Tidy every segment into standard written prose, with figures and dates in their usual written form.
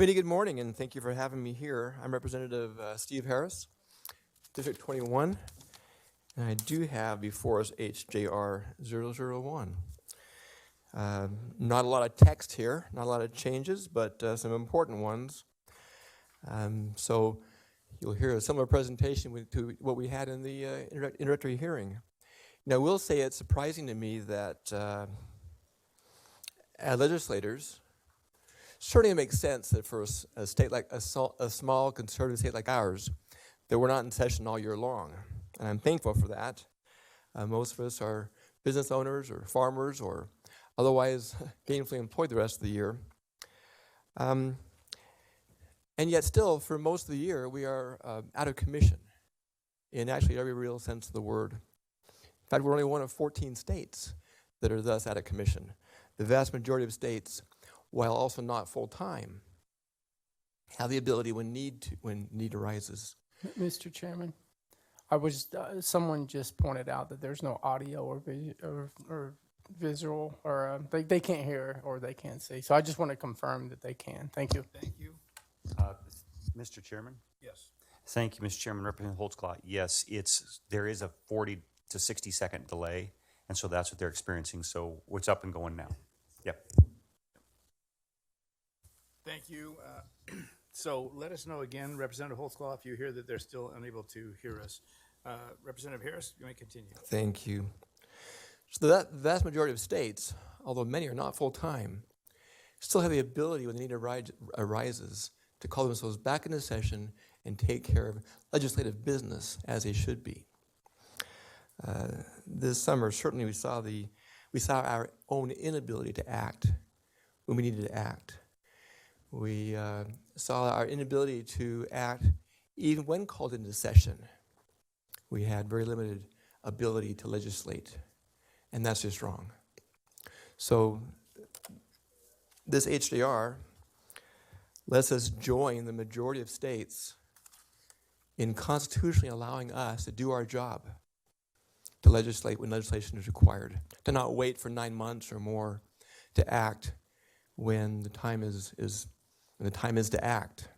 Committee, good morning, and thank you for having me here. I'm Representative Steve Harris, District 21, and I do have before us HJR 001. Not a lot of text here, not a lot of changes, but some important ones. So you'll hear a similar presentation to what we had in the introductory hearing. Now, I will say it's surprising to me that as legislators, certainly it makes sense that for a state like a small conservative state like ours, that we're not in session all year long. And I'm thankful for that. Most of us are business owners or farmers or otherwise gainfully employed the rest of the year. And yet still, for most of the year, we are out of commission in actually every real sense of the word. In fact, we're only one of 14 states that are thus out of commission. The vast majority of states, while also not full-time, have the ability when need arises. Mr. Chairman, someone just pointed out that there's no audio or visual, or they can't hear or they can't see. So I just want to confirm that they can. Thank you. Thank you. Mr. Chairman? Yes. Thank you, Mr. Chairman. Representative Holtzclaw, yes, there is a 40 to 60 second delay, and so that's what they're experiencing. So it's up and going now. Yep. Thank you. So let us know again, Representative Holtzclaw, if you hear that they're still unable to hear us. Representative Harris, you may continue. Thank you. So the vast majority of states, although many are not full-time, still have the ability when the need arises to call themselves back into session and take care of legislative business as they should be. This summer, certainly we saw our own inability to act when we needed to act. We saw our inability to act even when called into session. We had very limited ability to legislate, and that's just wrong. So this HJR lets us join the majority of states in constitutionally allowing us to do our job, to legislate when legislation is required, to not wait for 9 months or more to act when the time is to act.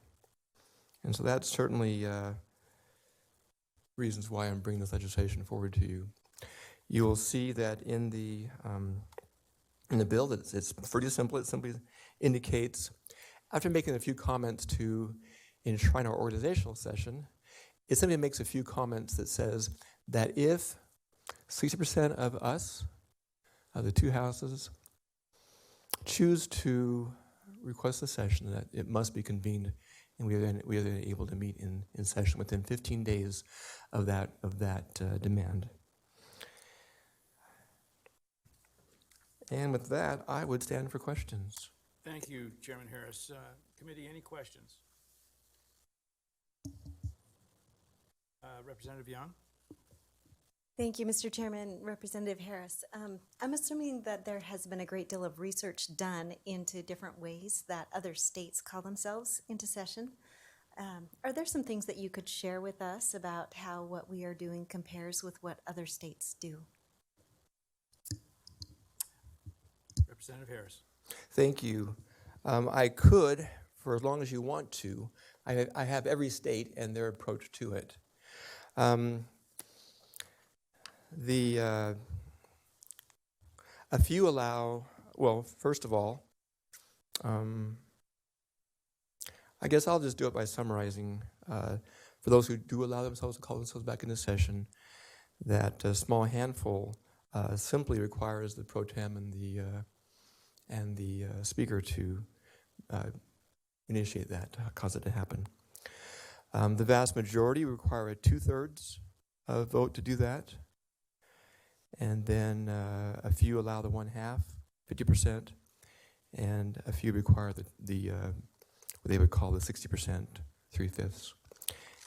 And so that's certainly reasons why I'm bringing this legislation forward to you. You will see that in the bill that it's pretty simple. It simply indicates, after making a few comments to enshrine our organizational session, it simply makes a few comments that says that if 60% of us, of the two houses, choose to request a session, that it must be convened, and we are then able to meet in session within 15 days of that demand. And with that, I would stand for questions. Thank you, Chairman Harris. Committee, any questions? Representative Young? Thank you, Mr. Chairman. Representative Harris, I'm assuming that there has been a great deal of research done into different ways that other states call themselves into session. Are there some things that you could share with us about how what we are doing compares with what other states do? Representative Harris. Thank you. I could, for as long as you want to. I have every state and their approach to it. A few allow, well, first of all, I guess I'll just do it by summarizing. For those who do allow themselves to call themselves back into session, that a small handful simply requires the pro tem and the speaker to initiate that, cause it to happen. The vast majority require a 2/3 vote to do that. And then a few allow the 1/2, 50%, and a few require what they would call the 60%, 3/5.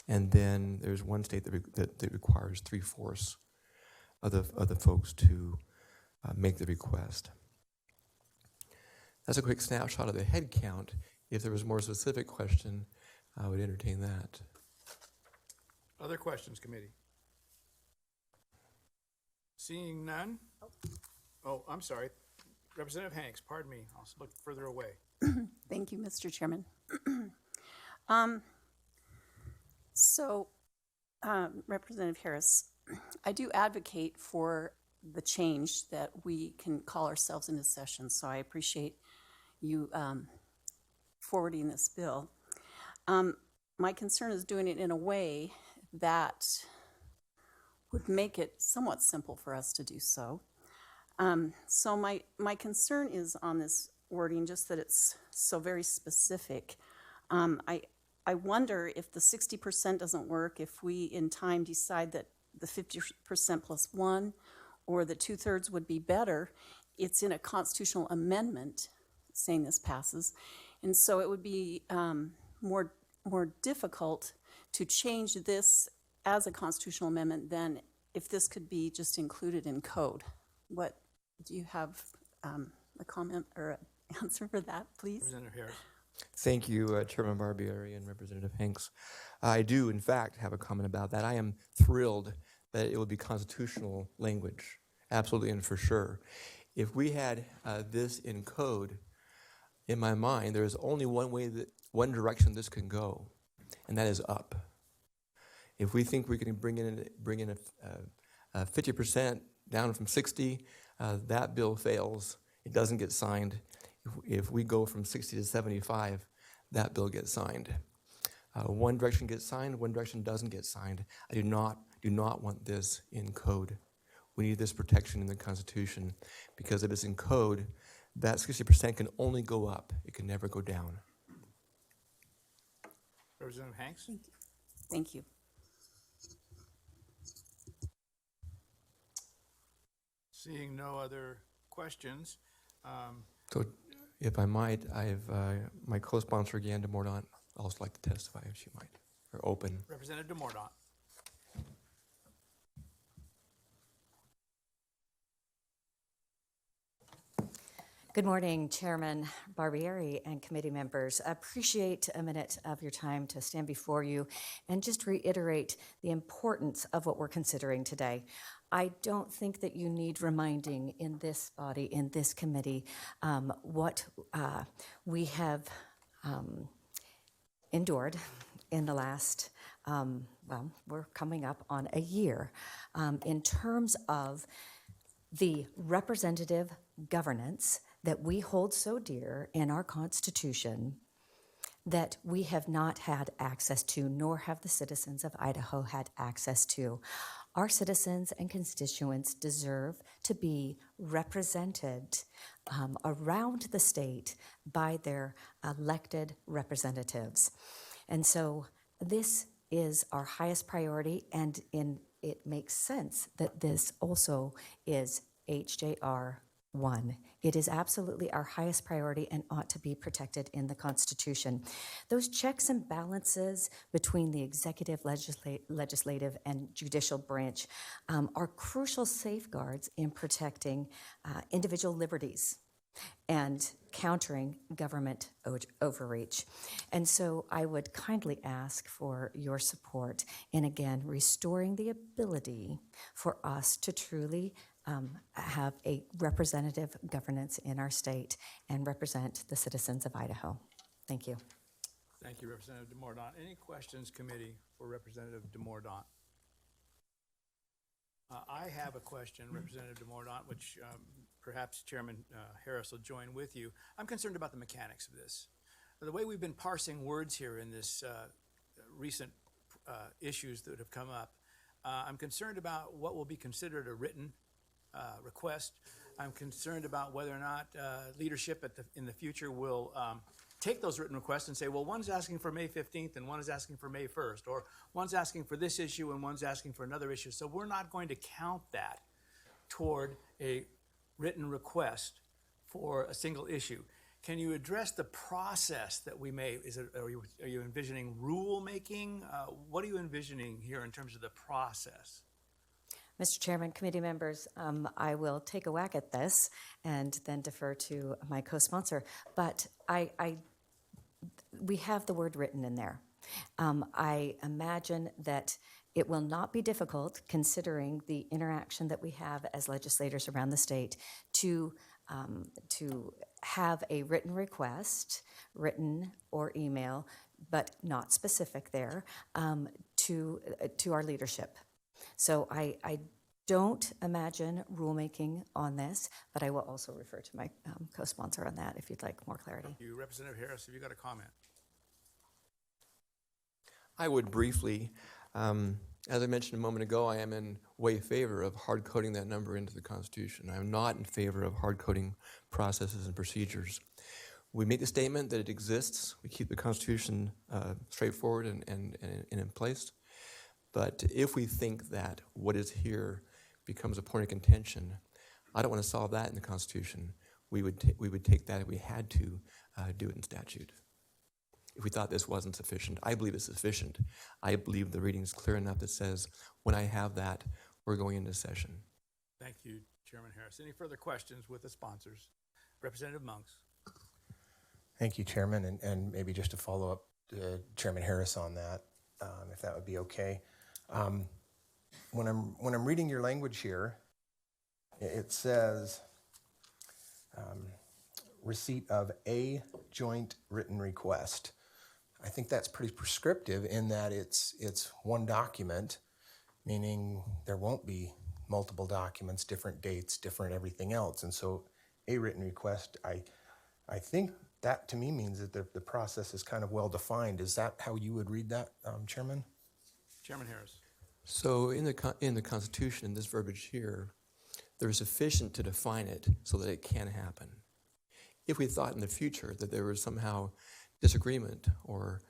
And then there's one state that requires 3/4 of the folks to make the request. That's a quick snapshot of the head count. If there was a more specific question, I would entertain that. Other questions, committee? Seeing none? Oh, I'm sorry. Representative Hanks, pardon me, I'll look further away. Thank you, Mr. Chairman. Um, So, Representative Harris, I do advocate for the change that we can call ourselves into session, so I appreciate you forwarding this bill. My concern is doing it in a way that would make it somewhat simple for us to do so. So my concern is on this wording, just that it's so very specific. I wonder if the 60% doesn't work, if we in time decide that the 50% plus one or the 2/3 would be better. It's in a constitutional amendment saying this passes. And so it would be more difficult to change this as a constitutional amendment than if this could be just included in code. What, do you have a comment or an answer for that, please? Representative Harris. Thank you, Chairman Barbieri and Representative Hanks. I do, in fact, have a comment about that. I am thrilled that it will be constitutional language, absolutely and for sure. If we had this in code, in my mind, there is only one direction this can go, and that is up. If we think we can bring in a 50% down from 60, that bill fails. It doesn't get signed. If we go from 60 to 75, that bill gets signed. One direction gets signed, one direction doesn't get signed. I do not want this in code. We need this protection in the Constitution, because if it's in code, that 60% can only go up. It can never go down. Representative Hanks. Thank you. Seeing no other questions, So, if I might, I have my co-sponsor, Gan de Mordaunt, also like to testify if she might, or open. Representative de Mordaunt. Good morning, Chairman Barbieri and committee members. I appreciate a minute of your time to stand before you and just reiterate the importance of what we're considering today. I don't think that you need reminding in this body, in this committee, what we have endured in the last, we're coming up on a year, in terms of the representative governance that we hold so dear in our Constitution that we have not had access to, nor have the citizens of Idaho had access to. Our citizens and constituents deserve to be represented around the state by their elected representatives. And so this is our highest priority, and it makes sense that this also is HJR 1. It is absolutely our highest priority and ought to be protected in the Constitution. Those checks and balances between the executive, legislative, and judicial branch are crucial safeguards in protecting individual liberties and countering government overreach. And so I would kindly ask for your support in, again, restoring the ability for us to truly have a representative governance in our state and represent the citizens of Idaho. Thank you. Thank you, Representative de Mordaunt. Any questions, committee, for Representative de Mordaunt? I have a question, Representative de Mordaunt, which perhaps Chairman Harris will join with you. I'm concerned about the mechanics of this. The way we've been parsing words here in this recent issues that have come up, I'm concerned about what will be considered a written request. I'm concerned about whether or not leadership in the future will take those written requests and say, well, one's asking for May 15th and one is asking for May 1st, or one's asking for this issue and one's asking for another issue. So we're not going to count that toward a written request for a single issue. Can you address the process that we may, are you envisioning rule making? What are you envisioning here in terms of the process? Mr. Chairman, committee members, I will take a whack at this and then defer to my co-sponsor. But we have the word written in there. I imagine that it will not be difficult, considering the interaction that we have as legislators around the state, to to have a written request, written or email, but not specific there, to our leadership. So I don't imagine rulemaking on this, but I will also refer to my co-sponsor on that if you'd like more clarity. You, Representative Harris, have you got a comment? I would briefly, as I mentioned a moment ago, I am in way favor of hard coding that number into the Constitution. I'm not in favor of hard coding processes and procedures. We make the statement that it exists. We keep the Constitution straightforward and in place. But if we think that what is here becomes a point of contention, I don't want to solve that in the Constitution. We would take that if we had to do it in statute. If we thought this wasn't sufficient, I believe it's sufficient. I believe the reading is clear enough that says, when I have that, we're going into session. Thank you, Chairman Harris. Any further questions with the sponsors? Representative Monks. Thank you, Chairman, and maybe just to follow up Chairman Harris on that, if that would be okay. When I'm reading your language here, it says receipt of a joint written request. I think that's pretty prescriptive in that it's one document, meaning there won't be multiple documents, different dates, different everything else. And so a written request, I think that to me means that the process is kind of well defined. Is that how you would read that, Chairman? Chairman Harris. So in the Constitution, in this verbiage here, there's sufficient to define it so that it can happen. If we thought in the future that there was somehow disagreement or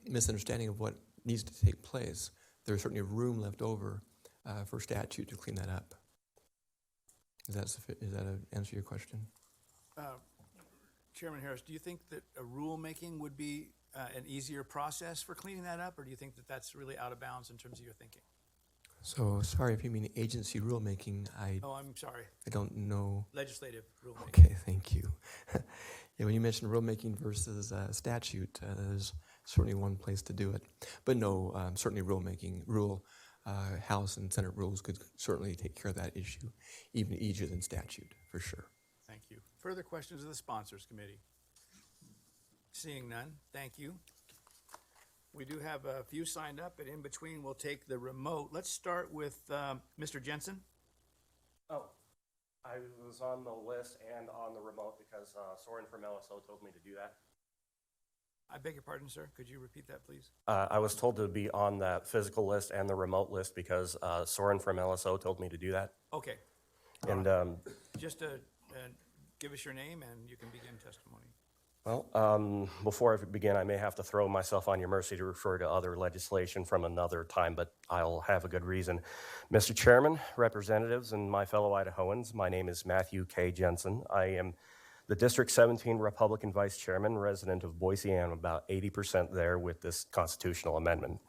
misunderstanding of what needs to take place, there's certainly room left over for statute to clean that up. Is that an answer to your question? Chairman Harris, do you think that a rulemaking would be an easier process for cleaning that up, or do you think that that's really out of bounds in terms of your thinking? So sorry if you mean agency rulemaking. Oh, I'm sorry. I don't know. Legislative rulemaking. Okay, thank you. Yeah, when you mentioned rulemaking versus statute, there's certainly one place to do it. But no, certainly rulemaking, House and Senate rules could certainly take care of that issue, even easier than statute, for sure. Thank you. Further questions of the Sponsors Committee? Seeing none, thank you. We do have a few signed up, and in between we'll take the remote. Let's start with Mr. Jensen. Oh, I was on the list and on the remote because Soren from LSO told me to do that. I beg your pardon, sir. Could you repeat that, please? I was told to be on that physical list and the remote list because Soren from LSO told me to do that. Okay. And Just give us your name and you can begin testimony. well, before I begin, I may have to throw myself on your mercy to refer to other legislation from another time, but I'll have a good reason. Mr. Chairman, representatives, and my fellow Idahoans, my name is Matthew K. Jensen. I am the District 17 Republican Vice Chairman, resident of Boise, and I'm about 80% there with this constitutional amendment.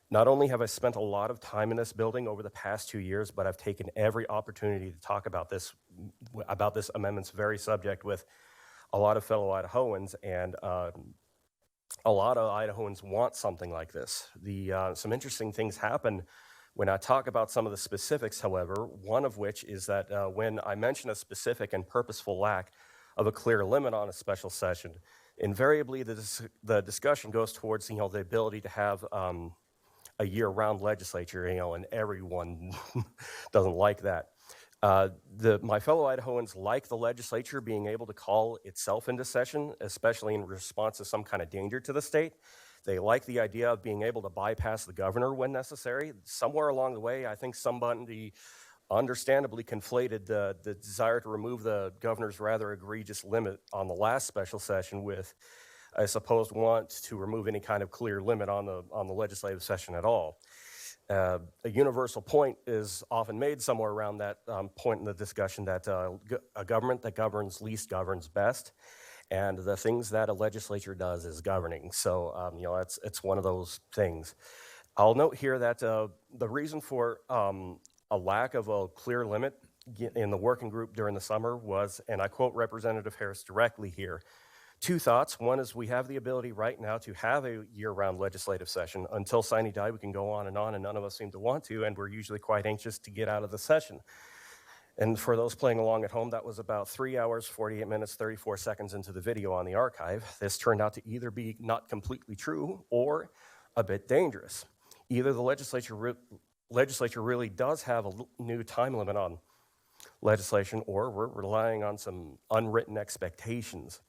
Not only have I spent a lot of time in this building over the past 2 years, but I've taken every opportunity to talk about this amendment's very subject with a lot of fellow Idahoans, and a lot of Idahoans want something like this. Some interesting things happen when I talk about some of the specifics, however, one of which is that when I mention a specific and purposeful lack of a clear limit on a special session, invariably the discussion goes towards the ability to have a year-round legislature, and everyone doesn't like that. My fellow Idahoans like the legislature being able to call itself into session, especially in response to some kind of danger to the state. They like the idea of being able to bypass the governor when necessary. Somewhere along the way, I think somebody understandably conflated the desire to remove the governor's rather egregious limit on the last special session with a supposed want to remove any kind of clear limit on the legislative session at all. A universal point is often made somewhere around that point in the discussion that a government that governs least governs best, and the things that a legislature does is governing. So, it's one of those things. I'll note here that the reason for a lack of a clear limit in the working group during the summer was, and I quote Representative Harris directly here, two thoughts. One is we have the ability right now to have a year-round legislative session. Until sine die, we can go on, and none of us seem to want to, and we're usually quite anxious to get out of the session. And for those playing along at home, that was about 3 hours, 48 minutes, 34 seconds into the video on the archive. This turned out to either be not completely true or a bit dangerous. Either the legislature really does have a new time limit on legislation, or we're relying on some unwritten expectations.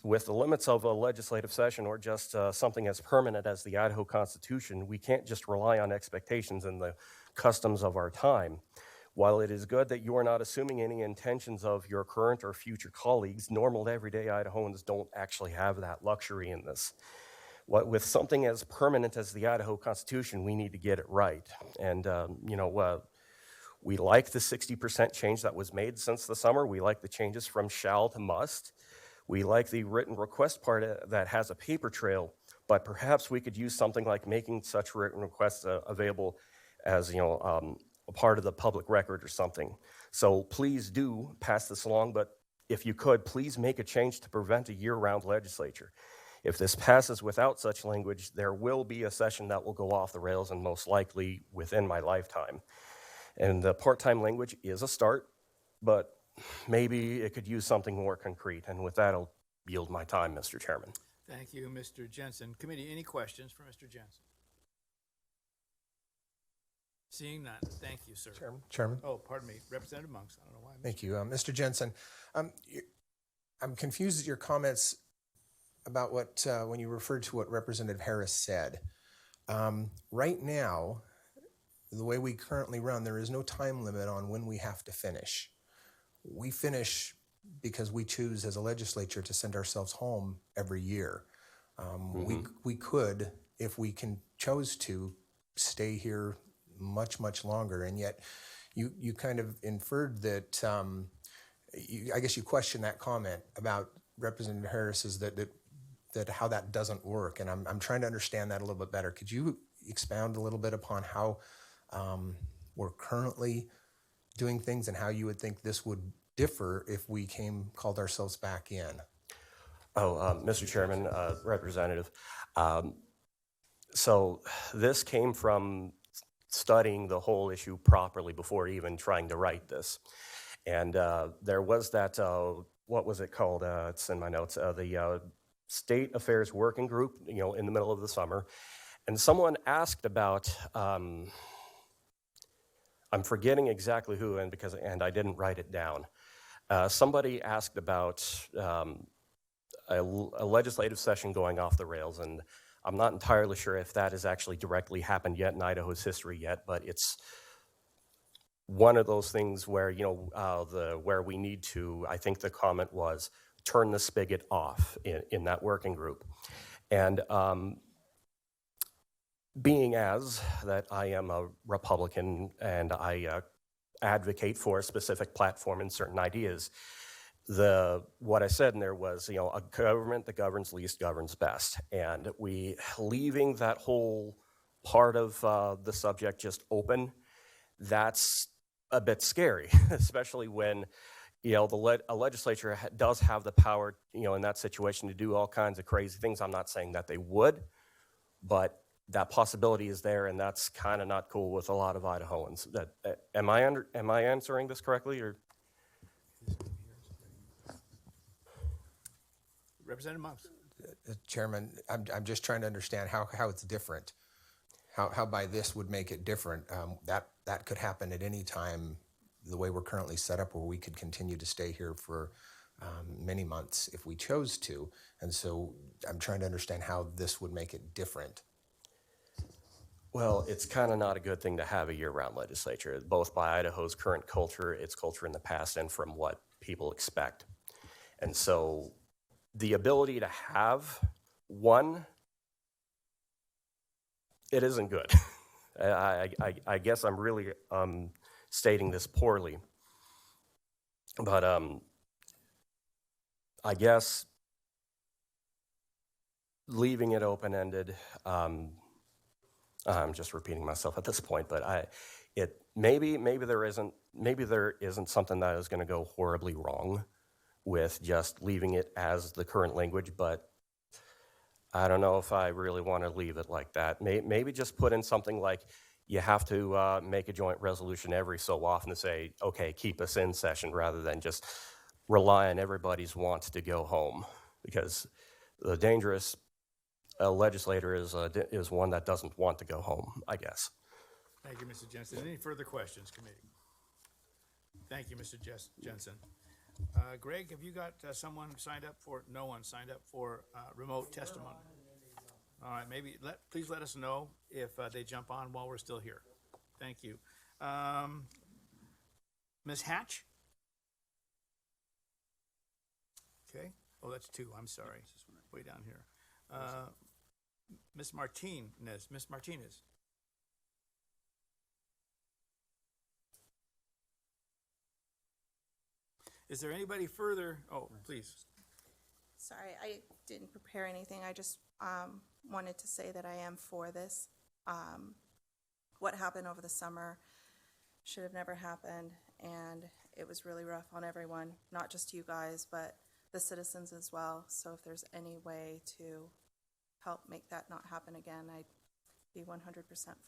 With the limits of a legislative session or just something as permanent as the Idaho Constitution, we can't just rely on expectations and the customs of our time. While it is good that you are not assuming any intentions of your current or future colleagues, normal everyday Idahoans don't actually have that luxury in this. With something as permanent as the Idaho Constitution, we need to get it right. And, we like the 60% change that was made since the summer. We like the changes from shall to must. We like the written request part that has a paper trail, but perhaps we could use something like making such written requests available as, a part of the public record or something. So please do pass this along, but if you could, please make a change to prevent a year-round legislature. If this passes without such language, there will be a session that will go off the rails, and most likely within my lifetime. And the part-time language is a start, but maybe it could use something more concrete. And with that, I'll yield my time, Mr. Chairman. Thank you, Mr. Jensen. Committee, any questions for Mr. Jensen? Seeing none, thank you, sir. Chairman? Oh, pardon me, Representative Monks. I don't know why. Thank you. Mr. Jensen, I'm confused at your comments about when you referred to what Representative Harris said. Right now, the way we currently run, there is no time limit on when we have to finish. We finish because we choose as a legislature to send ourselves home every year. We could, if we chose to, stay here much, much longer. And yet you kind of inferred that, I guess you questioned that comment about Representative Harris's that how that doesn't work. And I'm trying to understand that a little bit better. Could you expound a little bit upon how we're currently doing things and how you would think this would differ if we called ourselves back in? Mr. Chairman, Representative, so this came from studying the whole issue properly before even trying to write this. And there was that, what was it called? It's in my notes, the State Affairs Working Group, in the middle of the summer. And someone asked about, I'm forgetting exactly who, and I didn't write it down. Somebody asked about a legislative session going off the rails, and I'm not entirely sure if that has actually directly happened yet in Idaho's history yet, but it's one of those things where, where we need to, I think the comment was, turn the spigot off in that working group. And being as that I am a Republican and I advocate for a specific platform and certain ideas, what I said in there was, a government that governs least governs best. And leaving that whole part of the subject just open, that's a bit scary, especially when, a legislature does have the power, in that situation to do all kinds of crazy things. I'm not saying that they would, but that possibility is there, and that's kind of not cool with a lot of Idahoans. Am I answering this correctly, or? Representative Monks. Chairman, I'm just trying to understand how it's different. How by this would make it different. That could happen at any time. The way we're currently set up, where we could continue to stay here for many months if we chose to, and so I'm trying to understand how this would make it different. Well, it's kind of not a good thing to have a year-round legislature, both by Idaho's current culture, its culture in the past, and from what people expect. And so the ability to have one, it isn't good. I guess I'm really stating this poorly. But I guess leaving it open-ended, I'm just repeating myself at this point, but maybe there isn't something that is going to go horribly wrong with just leaving it as the current language, but I don't know if I really want to leave it like that. Maybe just put in something like, you have to make a joint resolution every so often to say, okay, keep us in session rather than just rely on everybody's want to go home. Because the dangerous legislator is one that doesn't want to go home, I guess. Thank you, Mr. Jensen. Any further questions, committee? Thank you, Mr. Jensen. Greg, have you got someone signed up for? No one signed up for remote testimony. All right, please let us know if they jump on while we're still here. Thank you. Ms. Hatch? Okay. Oh, that's two. I'm sorry. Way down here. Ms. Martinez. Ms. Martinez. Is there anybody further? Oh, please. Sorry, I didn't prepare anything. I just wanted to say that I am for this. What happened over the summer should have never happened, and it was really rough on everyone, not just you guys, but the citizens as well. So if there's any way to help make that not happen again, I'd be 100%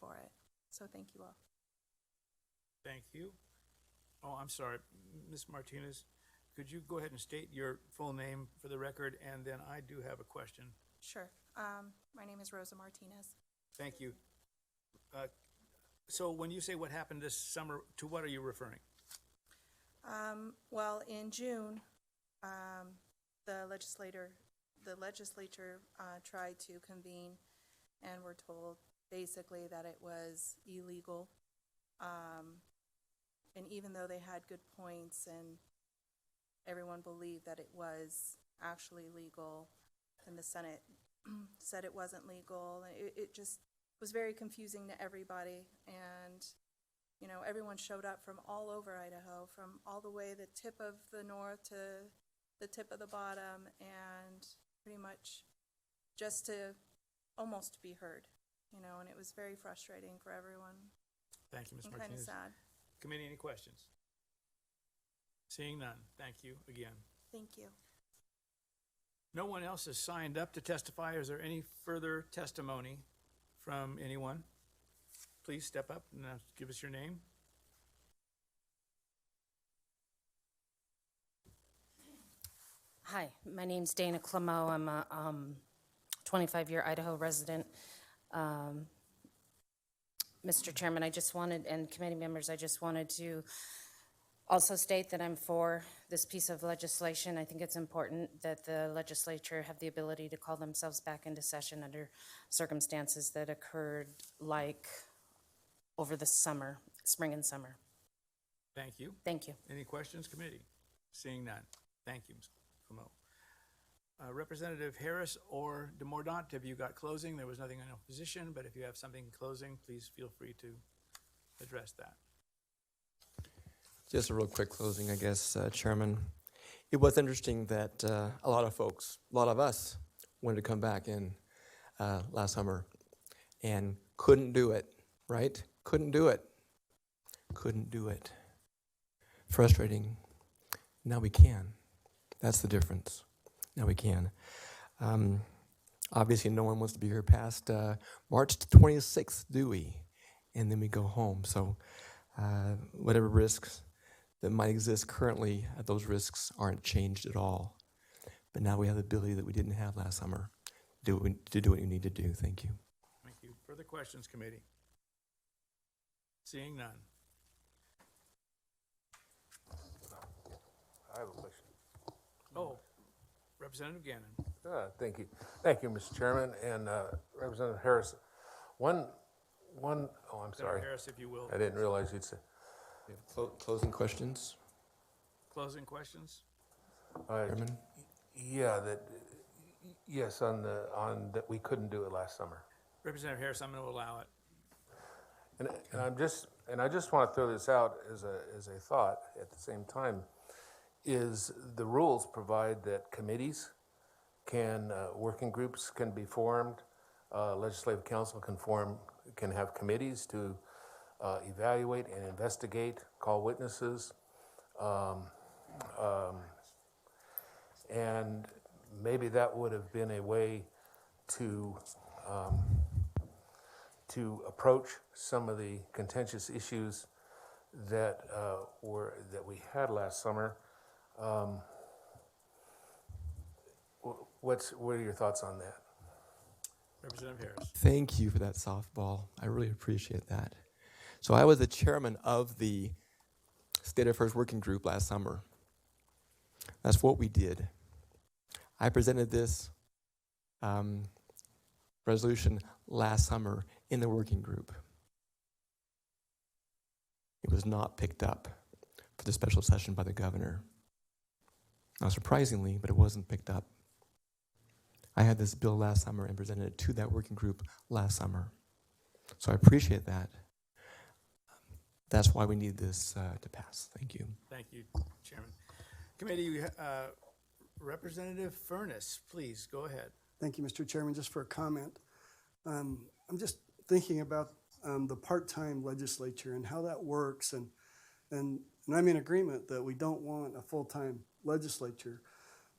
for it. So thank you all. Thank you. Oh, I'm sorry, Ms. Martinez, could you go ahead and state your full name for the record, and then I do have a question. Sure. My name is Rosa Martinez. Thank you. So when you say what happened this summer, to what are you referring? Well, in June, the legislature tried to convene, and were told basically that it was illegal. And even though they had good points and everyone believed that it was actually legal, and the Senate said it wasn't legal, it just was very confusing to everybody. And, you know, everyone showed up from all over Idaho, from all the way the tip of the north to the tip of the bottom, and pretty much just to almost be heard, you know, and it was very frustrating for everyone. Thank you, Ms. And kind of Martinez. sad. Committee, any questions? Seeing none, thank you again. Thank you. No one else has signed up to testify. Is there any further testimony from anyone? Please step up and give us your name. Hi, my name's Dana Clemo. I'm a 25-year Idaho resident. Mr. Chairman, I just wanted, and committee members, I just wanted to also state that I'm for this piece of legislation. I think it's important that the legislature have the ability to call themselves back into session under circumstances that occurred like over the summer, spring and summer. Thank you. Thank you. Any questions, committee? Seeing none. Thank you, Ms. Clemo. Representative Harris or DeMordaunt, have you got closing? There was nothing in opposition, but if you have something in closing, please feel free to address that. Just a real quick closing, I guess, Chairman. It was interesting that a lot of folks, a lot of us, wanted to come back in last summer and couldn't do it, right? Couldn't do it. Couldn't do it. Frustrating. Now we can. That's the difference. Now we can. Obviously, no one wants to be here past March 26th, do we? And then we go home. So whatever risks that might exist currently, those risks aren't changed at all. But now we have the ability that we didn't have last summer to do what we need to do. Thank you. Thank you. Further questions, committee? Seeing none. I have a question. Oh, Representative Gannon. Thank you. Thank you, Mr. Chairman, and Representative Harris. Oh, I'm sorry. Harris, if you will. I didn't realize you'd say. Closing questions? Closing questions? Chairman? Yeah, yes, on that we couldn't do it last summer. Representative Harris, I'm going to allow it. And I just want to throw this out as a thought at the same time. Is the rules provide that committees working groups can be formed, legislative council can have committees to evaluate and investigate, call witnesses, and maybe that would have been a way to to approach some of the contentious issues that we had last summer. What are your thoughts on that? Representative Harris. Thank you for that softball. I really appreciate that. So I was the chairman of the State Affairs Working Group last summer. That's what we did. I presented this resolution last summer in the working group. It was not picked up for the special session by the governor. Not surprisingly, but it wasn't picked up. I had this bill last summer and presented it to that working group last summer. So I appreciate that. That's why we need this to pass. Thank you. Thank you, Chairman. Committee, Representative Furness, please go ahead. Thank you, Mr. Chairman. Just for a comment, I'm just thinking about the part-time legislature and how that works, and I'm in agreement that we don't want a full-time legislature.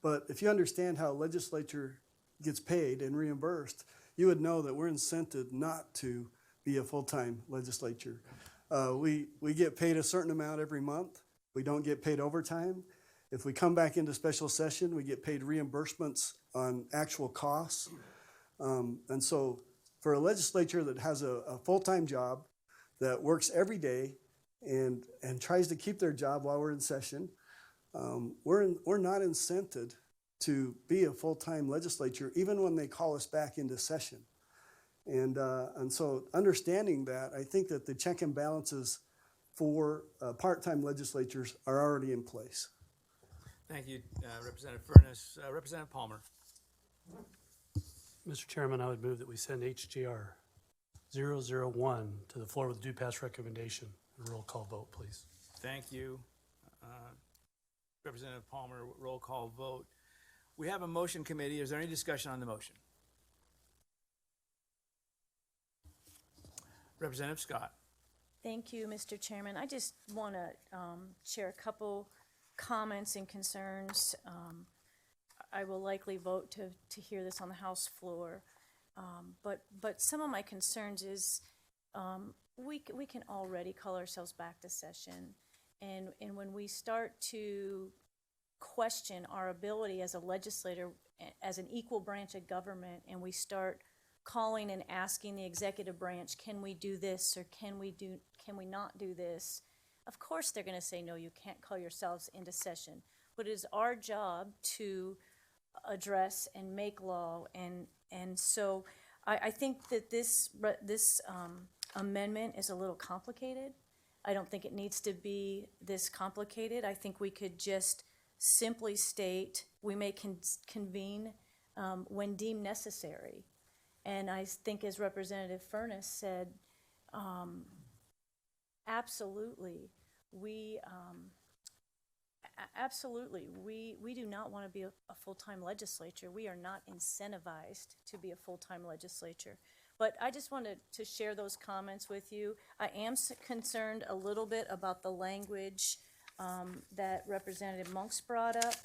But if you understand how legislature gets paid and reimbursed, you would know that we're incented not to be a full-time legislature. We get paid a certain amount every month. We don't get paid overtime. If we come back into special session, we get paid reimbursements on actual costs. And so for a legislature that has a full-time job, that works every day and tries to keep their job while we're in session, we're not incented to be a full-time legislature, even when they call us back into session. And so understanding that, I think that the check and balances for part-time legislatures are already in place. Thank you, Representative Furness. Representative Palmer. Mr. Chairman, I would move that we send HJR 001 to the floor with due pass recommendation. A roll call vote, please. Thank you. Representative Palmer, roll call vote. We have a motion committee. Is there any discussion on the motion? Representative Scott. Thank you, Mr. Chairman. I just want to share a couple comments and concerns. I will likely vote to hear this on the House floor, but some of my concerns is we can already call ourselves back to session, and when we start to question our ability as a legislator, as an equal branch of government, and we start calling and asking the executive branch, can we do this or can we not do this? Of course they're going to say, no, you can't call yourselves into session. But it is our job to address and make law. And so I think that this amendment is a little complicated. I don't think it needs to be this complicated. I think we could just simply state we may convene when deemed necessary. And I think, as Representative Furness said, absolutely, we do not want to be a full-time legislature. We are not incentivized to be a full-time legislature. But I just wanted to share those comments with you. I am concerned a little bit about the language that Representative Monks brought up,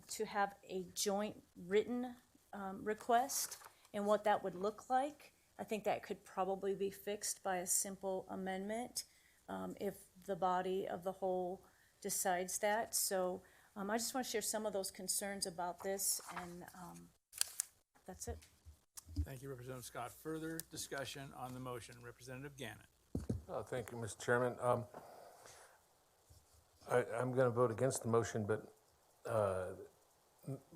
to have a joint written request and what that would look like. I think that could probably be fixed by a simple amendment if the body of the whole decides that. So I just want to share some of those concerns about this, and that's it. Thank you, Representative Scott. Further discussion on the motion. Representative Gannon. Oh, thank you, Mr. Chairman. I'm going to vote against the motion, but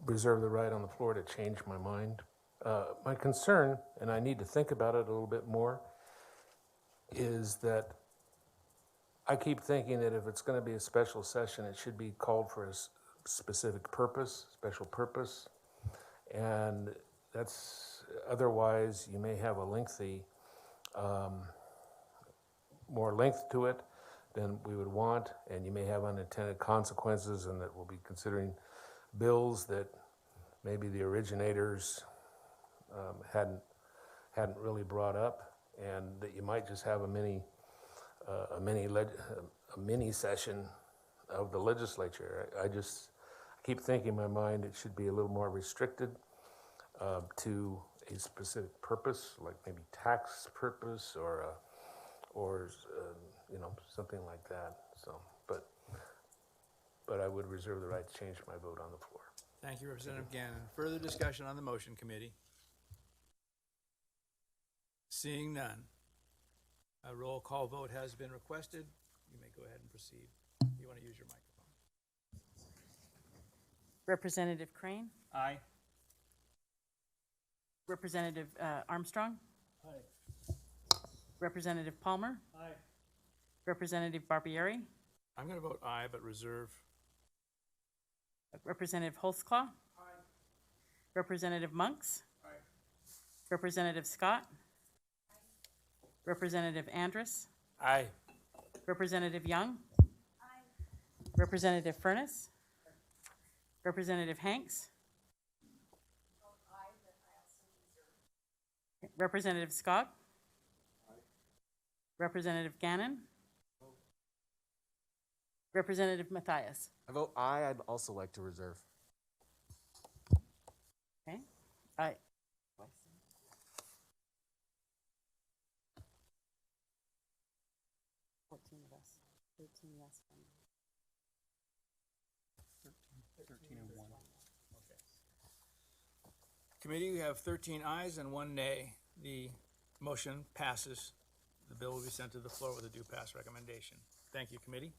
reserve the right on the floor to change my mind. My concern, and I need to think about it a little bit more, is that I keep thinking that if it's going to be a special session, it should be called for a specific purpose, special purpose, and that's, otherwise you may have a lengthy, more length to it than we would want, and you may have unintended consequences, and that we'll be considering bills that maybe the originators hadn't really brought up, and that you might just have a mini session of the legislature. I keep thinking in my mind it should be a little more restricted to a specific purpose, like maybe tax purpose or you know, something like that. So, but I would reserve the right to change my vote on the floor. Thank you, Representative Gannon. Further discussion on the motion, committee? Seeing none. A roll call vote has been requested. You may go ahead and proceed. You want to use your microphone. Representative Crane? Aye. Representative Armstrong? Aye. Representative Palmer? Aye. Representative Barbieri? I'm going to vote aye, but reserve. Representative Holtzclaw? Aye. Representative Monks? Aye. Representative Scott? Aye. Representative Andrus? Aye. Representative Young? Aye. Representative Furness? Aye. Representative Hanks? Representative Scott? Aye. Representative Gannon? No. Representative Matthias? I vote aye. I'd also like to reserve. Okay. Aye. 14 of us. 13 yes. 13 and 1. Okay. Committee, you have 13 ayes and 1 nay. The motion passes. The bill will be sent to the floor with a due pass recommendation. Thank you, committee.